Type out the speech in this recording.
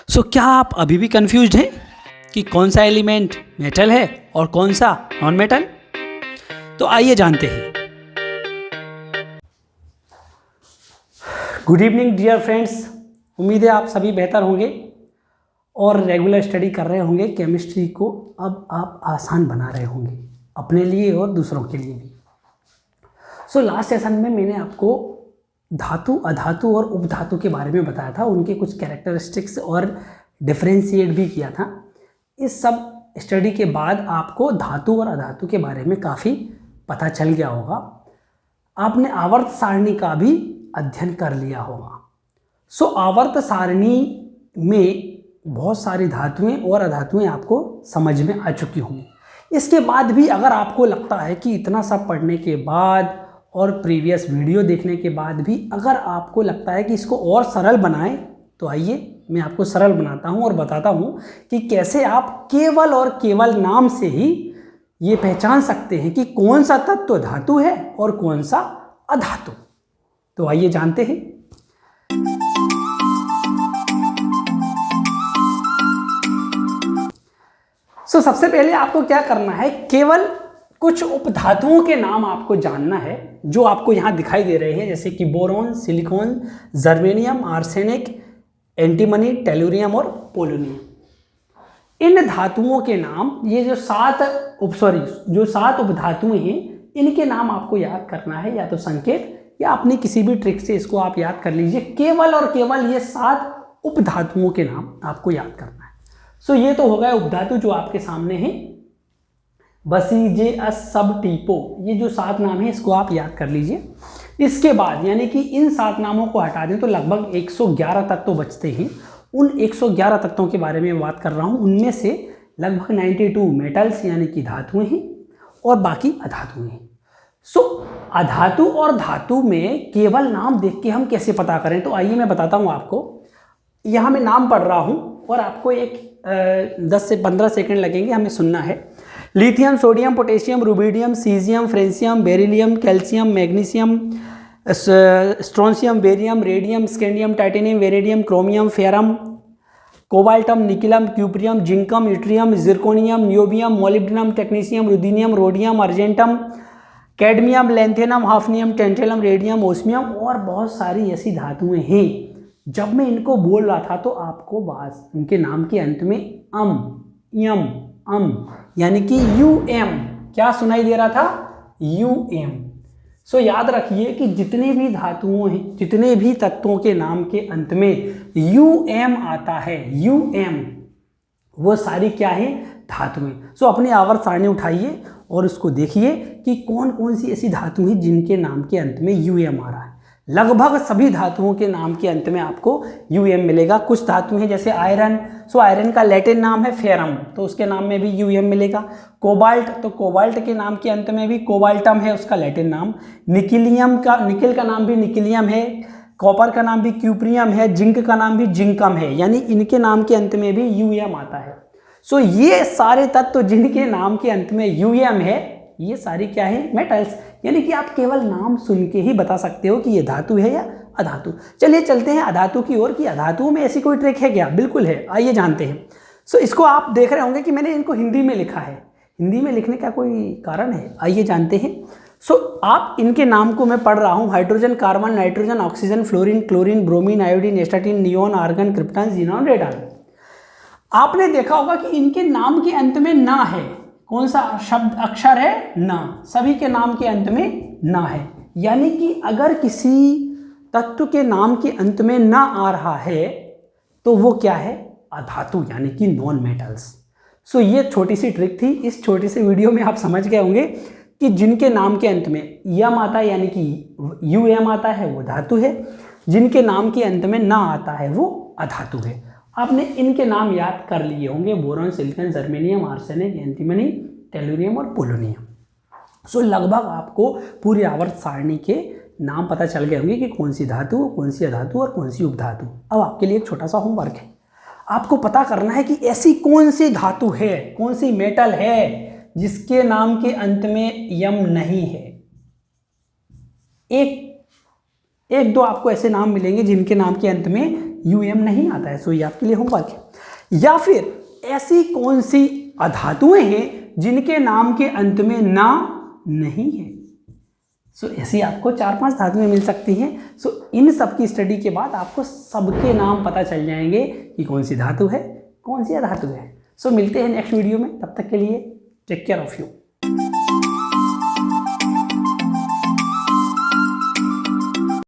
क्या आप अभी भी कंफ्यूज्ड हैं कि कौन सा एलिमेंट मेटल है और कौन सा नॉन मेटल? तो आइए जानते हैं। गुड इवनिंग डियर फ्रेंड्स, उम्मीद है आप सभी बेहतर होंगे और रेगुलर स्टडी कर रहे होंगे। केमिस्ट्री को अब आप आसान बना रहे होंगे अपने लिए और दूसरों के लिए भी। लास्ट सेशन में मैंने आपको धातु, अधातु और उपधातु के बारे में बताया था, उनके कुछ कैरेक्टरिस्टिक्स और डिफरेंशिएट भी किया था। इस सब स्टडी के बाद आपको धातु और अधातु के बारे में काफ़ी पता चल गया होगा। आपने आवर्त सारणी का भी अध्ययन कर लिया होगा। आवर्त सारणी में बहुत सारी धातुएं और अधातुएं आपको समझ में आ चुकी होंगी। इसके बाद भी अगर आपको लगता है कि इतना सब पढ़ने के बाद और प्रीवियस वीडियो देखने के बाद भी अगर आपको लगता है कि इसको और सरल बनाएं, तो आइए मैं आपको सरल बनाता हूं और बताता हूं कि कैसे आप केवल और केवल नाम से ही ये पहचान सकते हैं कि कौन सा तत्व धातु है और कौन सा अधातु। तो आइए जानते हैं। सबसे पहले आपको क्या करना है, केवल कुछ उपधातुओं के नाम आपको जानना है जो आपको यहाँ दिखाई दे रहे हैं, जैसे कि boron, silicon, germanium, arsenic, antimony, tellurium और पोलोनियम। इन धातुओं के नाम, ये जो सात उपधातुएं हैं, इनके नाम आपको याद करना है, या तो संकेत या अपनी किसी भी ट्रिक से इसको आप याद कर लीजिए। केवल और केवल ये 7 उपधातुओं के नाम आपको याद करना है। ये तो हो गया उपधातु जो आपके सामने है, बसीजे, अस, सब, टीपो, ये जो 7 नाम है इसको आप याद कर लीजिए। इसके बाद यानी कि इन 7 नामों को हटा दें तो लगभग 111 तत्व बचते हैं। उन 111 तत्वों के बारे में बात कर रहा हूँ। उनमें से लगभग 92 मेटल्स यानी कि धातुएं हैं और बाकी अधातुएं हैं। अधातु और धातु में केवल नाम देख के हम कैसे पता करें, तो आइए मैं बताता हूँ आपको। यहाँ मैं नाम पढ़ रहा हूँ और आपको एक 10 से 15 सेकंड लगेंगे, हमें सुनना है। Lithium, sodium, potassium, rubidium, caesium, francium, beryllium, calcium, magnesium, strontium, barium, radium, scandium, titanium, vanadium, chromium, ferrum, cobaltum, nickelum, cuprium, zincum, yttrium, zirconium, niobium, molybdenum, technetium, ruthenium, rhodium, argentum, cadmium, lanthanum, hafnium, tantalum, radium, osmium और बहुत सारी ऐसी धातुएं हैं। जब मैं इनको बोल रहा था तो आपको बस इनके नाम के अंत में यम, अम यानी कि यूएम क्या सुनाई दे रहा था, यूएम। याद रखिए कि जितने भी धातुओं हैं, जितने भी तत्वों के नाम के अंत में यूएम आता है, यूएम, वो सारी क्या है, धातुएं। अपनी आवर्त सारणी उठाइए और उसको देखिए कि कौन कौन सी ऐसी धातु हैं जिनके नाम के अंत में यूएम आ रहा है। लगभग सभी धातुओं के नाम के अंत में आपको यूएम मिलेगा। कुछ धातु हैं जैसे आयरन, आयरन का लैटिन नाम है फेरम, तो उसके नाम में भी यूएम मिलेगा। कोबाल्ट, तो कोबाल्ट के नाम के अंत में भी कोबाल्टम है उसका लैटिन नाम। निकिल का नाम भी निकिलियम है। कॉपर का नाम भी क्यूप्रियम है। जिंक का नाम भी जिंकम है, यानी इनके नाम के अंत में भी यूएम आता है। ये सारे तत्व जिनके नाम के अंत में यूएम है, ये सारी क्या है, मेटल्स। यानी कि आप केवल नाम सुन के ही बता सकते हो कि ये धातु है या अधातु। चलिए चलते हैं अधातु की ओर कि अधातुओं में ऐसी कोई ट्रिक है क्या? बिल्कुल है, आइए जानते हैं। इसको आप देख रहे होंगे कि मैंने इनको हिंदी में लिखा है। हिंदी में लिखने का कोई कारण है? आइए जानते हैं। आप इनके नाम को मैं पढ़ रहा हूँ। Hydrogen, carbon, nitrogen, oxygen, fluorine, chlorine, bromine, iodine, astatine, neon, argon, krypton, xenon, radon. आपने देखा होगा कि इनके नाम के अंत में ना है। कौन सा शब्द अक्षर है? ना। सभी के नाम के अंत में ना है, यानी कि अगर किसी तत्व के नाम के अंत में ना आ रहा है तो वो क्या है, अधातु, यानी कि नॉन मेटल्स। ये छोटी सी ट्रिक थी। इस छोटी सी वीडियो में आप समझ गए होंगे कि जिनके नाम के अंत में यम आता है यानी कि यूएम आता है वो धातु है, जिनके नाम के अंत में ना आता है वो अधातु है। आपने इनके नाम याद कर लिए होंगे, boron, silicon, germanium, arsenic, antimony, tellurium और पोलोनियम। लगभग आपको पूरी आवर्त सारणी के नाम पता चल गए होंगे कि कौन सी धातु, कौन सी अधातु और कौन सी उपधातु। अब आपके लिए एक छोटा सा होमवर्क है, आपको पता करना है कि ऐसी कौन सी धातु है, कौन सी मेटल है जिसके नाम के अंत में यम नहीं है। एक दो आपको ऐसे नाम मिलेंगे जिनके नाम के अंत में UM नहीं आता है। सो ये आपके लिए होमवर्क है। या फिर ऐसी कौन सी अधातुएं हैं जिनके नाम के अंत में ना नहीं है। सो ऐसी आपको 4-5 धातुएं मिल सकती हैं। सो इन सब की स्टडी के बाद आपको सबके नाम पता चल जाएंगे कि कौन सी धातु है, कौन सी अधातु है। सो मिलते हैं नेक्स्ट वीडियो में, तब तक के लिए टेक केयर ऑफ यू।